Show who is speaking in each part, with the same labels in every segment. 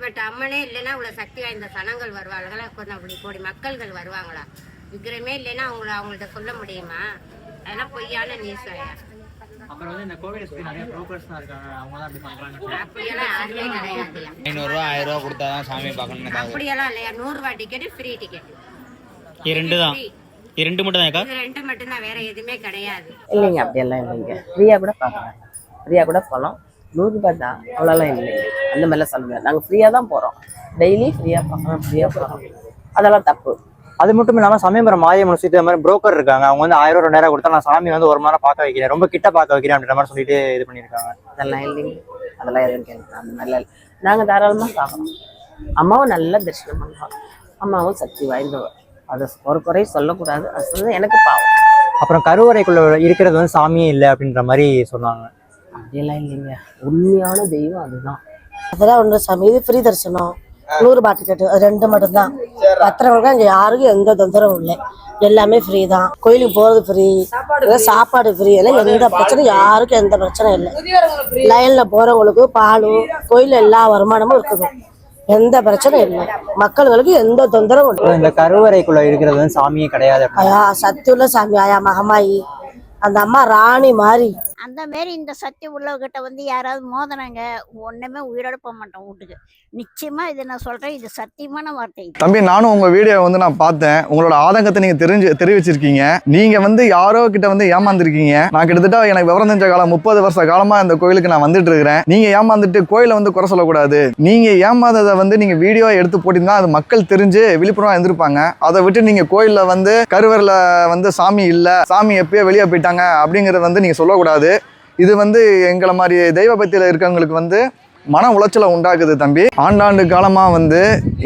Speaker 1: இப்படிப்பட்ட அம்மனே இல்லைன்னா இவ்வளவு சக்தி வாய்ந்த சனங்கள் வருவாங்களா, கொஞ்சம் அப்படி கோடி மக்கள்கள் வருவாங்களா? விக்கிரமே இல்லைன்னா அவங்கள்ட்ட சொல்ல முடியுமா? அதெல்லாம் பொய்யான நியூஸ்.
Speaker 2: அப்புறம் வந்து இந்த கோவிலை சுற்றி நிறைய ப்ரோக்கர்ஸ்லாம் இருக்காங்க, அவங்க தான் அப்படி பண்றாங்க.
Speaker 1: அப்படியெல்லாம் யாருமே கிடையாது.
Speaker 3: 500 ரூபா 1000 ரூபா கொடுத்தாதான் சாமி பார்க்கணும்.
Speaker 1: அப்படியெல்லாம் இல்லையா? 100 ரூபாய் டிக்கெட், ஃப்ரீ டிக்கெட்.
Speaker 3: இரண்டு தான், இரண்டு மட்டும் தான்.
Speaker 1: இது ரெண்டு மட்டும்தான், வேற எதுவுமே கிடையாது.
Speaker 4: இல்லைங்க, அப்படியெல்லாம் இல்லைங்க. ஃப்ரீயாக கூட பார்க்கலாம், ஃப்ரீயாக கூட போகலாம். 100 ரூபாய் தான், அவ்வளோலாம் இல்லைங்க. அந்த மாதிரிலாம் சொல்ல முடியாது. நாங்கள் ஃப்ரீயாக தான் போகிறோம், டெய்லி ஃப்ரீயாக பார்க்குறோம், ஃப்ரீயாக போகிறோம். அதெல்லாம் தப்பு.
Speaker 2: அது மட்டும் இல்லாமல் சமயபுரம் மாரியம்மன் சுற்றி மாதிரி புரோக்கர் இருக்காங்க, அவங்க வந்து 1000 2000 கொடுத்தா நான் சாமி வந்து ஒரு மரம் பார்க்க வைக்கிறேன், ரொம்ப கிட்ட பார்க்க வைக்கிறேன் அப்படின்ற மாதிரி சொல்லிட்டு இது பண்ணியிருக்காங்க.
Speaker 4: அதெல்லாம் இல்லைங்க, அதெல்லாம் எதுவும் கேட்க அந்த மாதிரிலாம் இல்லை. நாங்கள் தாராளமாக பார்க்குறோம். அம்மாவும் நல்லா தரிசனம் பண்ணுறோம். அம்மாவும் சக்தி வாய்ந்தவர், அதை ஒரு குறையும் சொல்லக்கூடாது. அது சொன்னது எனக்கு பாவம்.
Speaker 2: அப்புறம் கருவறைக்குள்ள இருக்கிறது வந்து சாமியே இல்லை அப்படின்ற மாதிரி சொன்னாங்க.
Speaker 4: அப்படியெல்லாம் இல்லைங்க, உண்மையான தெய்வம் அதுதான். அதெல்லாம் ஒன்று சாமி. இது ஃப்ரீ தரிசனம், 100 ரூபாய் டிக்கெட்டு, அது ரெண்டு மட்டும்தான். பத்திரவங்க இங்கே யாருக்கும் எந்த தொந்தரவும் இல்லை, எல்லாமே ஃப்ரீ தான். கோயிலுக்கு போகிறது ஃப்ரீ, சாப்பாடு ஃப்ரீ, எல்லாம் எந்த பிரச்சனையும் யாருக்கும் எந்த பிரச்சனையும் இல்லை. லைனில் போகிறவங்களுக்கு பாலும் கோயிலில் எல்லா வருமானமும் இருக்குது, எந்த பிரச்சனையும் இல்லை. மக்களுக்கு எந்த தொந்தரவும் இல்லை.
Speaker 2: இந்த கருவறைக்குள்ள இருக்கிறது வந்து சாமியே கிடையாது.
Speaker 4: ஆயா சத்தியுள்ள சாமி, ஆயா மகமாயி, அந்த அம்மா ராணி மாதிரி.
Speaker 5: அந்த மாரி இந்த சக்தி உள்ளவகிட்ட வந்து யாராவது மோதனாங்க, ஒன்றுமே உயிரோட போக மாட்டோம் வீட்டுக்கு. நிச்சயமா இது நான் சொல்கிறேன், இது சத்தியமான வார்த்தை.
Speaker 6: தம்பி, நானும் உங்கள் வீடியோ வந்து நான் பார்த்தேன். உங்களோட ஆதங்கத்தை நீங்கள் தெரிவிச்சிருக்கீங்க. நீங்கள் வந்து யாரோ கிட்ட வந்து ஏமாந்துருக்கீங்க. நான் கிட்டத்தட்ட எனக்கு விவரம் தெரிஞ்ச காலம் 30 வருஷ காலமாக இந்த கோயிலுக்கு நான் வந்துட்டு இருக்கிறேன். நீங்கள் ஏமாந்துட்டு கோயிலை வந்து குறை சொல்லக்கூடாது. நீங்கள் ஏமாந்ததை வந்து நீங்கள் வீடியோ எடுத்து போட்டிருந்தா அது மக்கள் தெரிஞ்சு விழிப்புணர்வாக இருந்திருப்பாங்க. அதை விட்டு நீங்கள் கோயிலில் வந்து கருவறையில் வந்து சாமி இல்லை, சாமி எப்பயோ வெளியே போயிட்டாங்க அப்படிங்கிறத வந்து நீங்கள் சொல்லக்கூடாது. இது வந்து எங்களை மாதிரி தெய்வ பக்தியில் இருக்கவங்களுக்கு வந்து மன உளைச்சலை உண்டாக்குது தம்பி. ஆண்டாண்டு காலமாக வந்து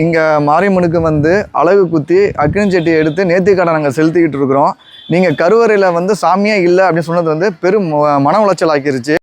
Speaker 6: இங்கே மாரியம்மனுக்கு வந்து அழகு குத்தி அக்னி சட்டி எடுத்து நேர்த்திக்கடன் நாங்கள் செலுத்திக்கிட்டு இருக்கிறோம். நீங்கள் கருவறையில் வந்து சாமியே இல்லை அப்படின்னு சொன்னது வந்து பெரும் மன உளைச்சல் ஆக்கிருச்சு.